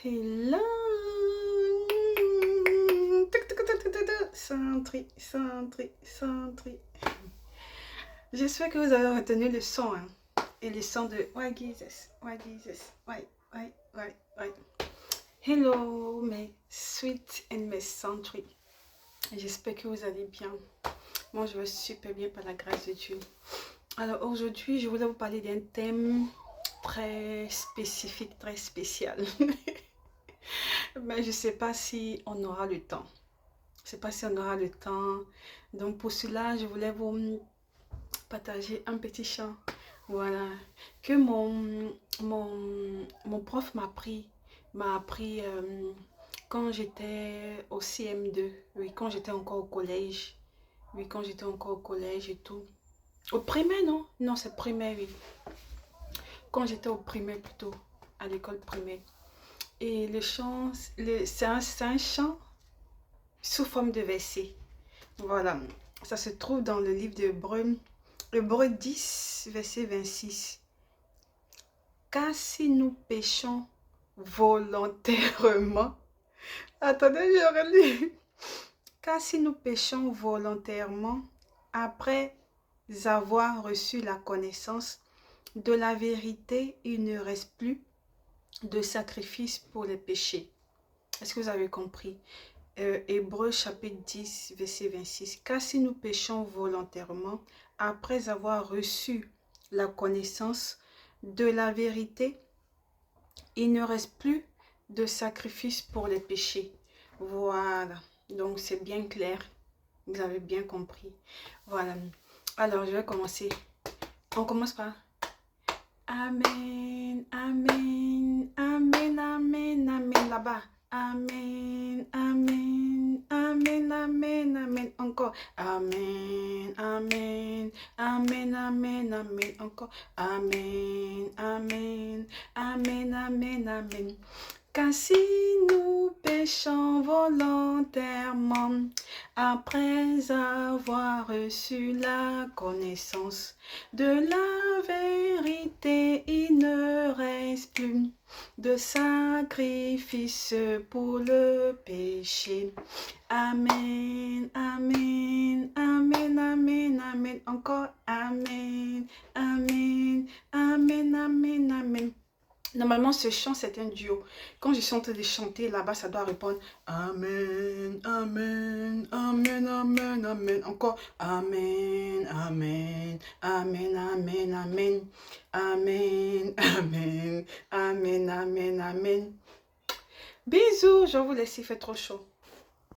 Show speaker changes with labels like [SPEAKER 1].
[SPEAKER 1] Hello! Centré, centré, centré. J'espère que vous avez retenu le son, hein? Et le son de Why Jesus, Why Jesus, Why. Hello, mes sweet and mes centré. J'espère que vous allez bien. Moi, je vais super bien par la grâce de Dieu. Alors aujourd'hui, je voulais vous parler d'un thème très spécifique, très spécial. Mais je ne sais pas si on aura le temps. Je ne sais pas si on aura le temps. Donc pour cela, je voulais vous partager un petit chant. Voilà. Que mon prof m'a appris quand j'étais au CM2. Oui, quand j'étais encore au collège. Oui, quand j'étais encore au collège et tout. Au primaire, non? Non, c'est primaire, oui. Quand j'étais au primaire plutôt. À l'école primaire. Et le chant, c'est un chant sous forme de verset. Voilà, ça se trouve dans le livre Hébreux 10, verset 26. Car si nous péchons volontairement, attendez, je relis. Car si nous péchons volontairement, après avoir reçu la connaissance de la vérité, il ne reste plus de sacrifice pour les péchés. Est-ce que vous avez compris? Hébreux chapitre 10, verset 26. Car si nous péchons volontairement, après avoir reçu la connaissance de la vérité, il ne reste plus de sacrifice pour les péchés. Voilà, donc c'est bien clair. Vous avez bien compris. Voilà. Alors, je vais commencer. On commence par Amen, Amen, Amen, Amen, Amen, là-bas. Amen, Amen, Amen, Amen, Amen, encore. Amen, Amen, Amen, Amen, Amen, encore. Amen, Amen, Amen, Amen, Amen. Car si nous péchons volontairement, après avoir reçu la connaissance de la vérité, il ne reste plus de sacrifice pour le péché. Amen, Amen, Amen, Amen, Amen. Encore Amen, Amen, Amen, Amen, Amen. Normalement, ce chant, c'est un duo. Quand je suis en train de chanter, là-bas, ça doit répondre Amen, Amen, Amen, Amen, Amen. Encore Amen, Amen, Amen, Amen, Amen. Amen, Amen, Amen, Amen, Amen. Bisous, je vous laisse, il fait trop chaud.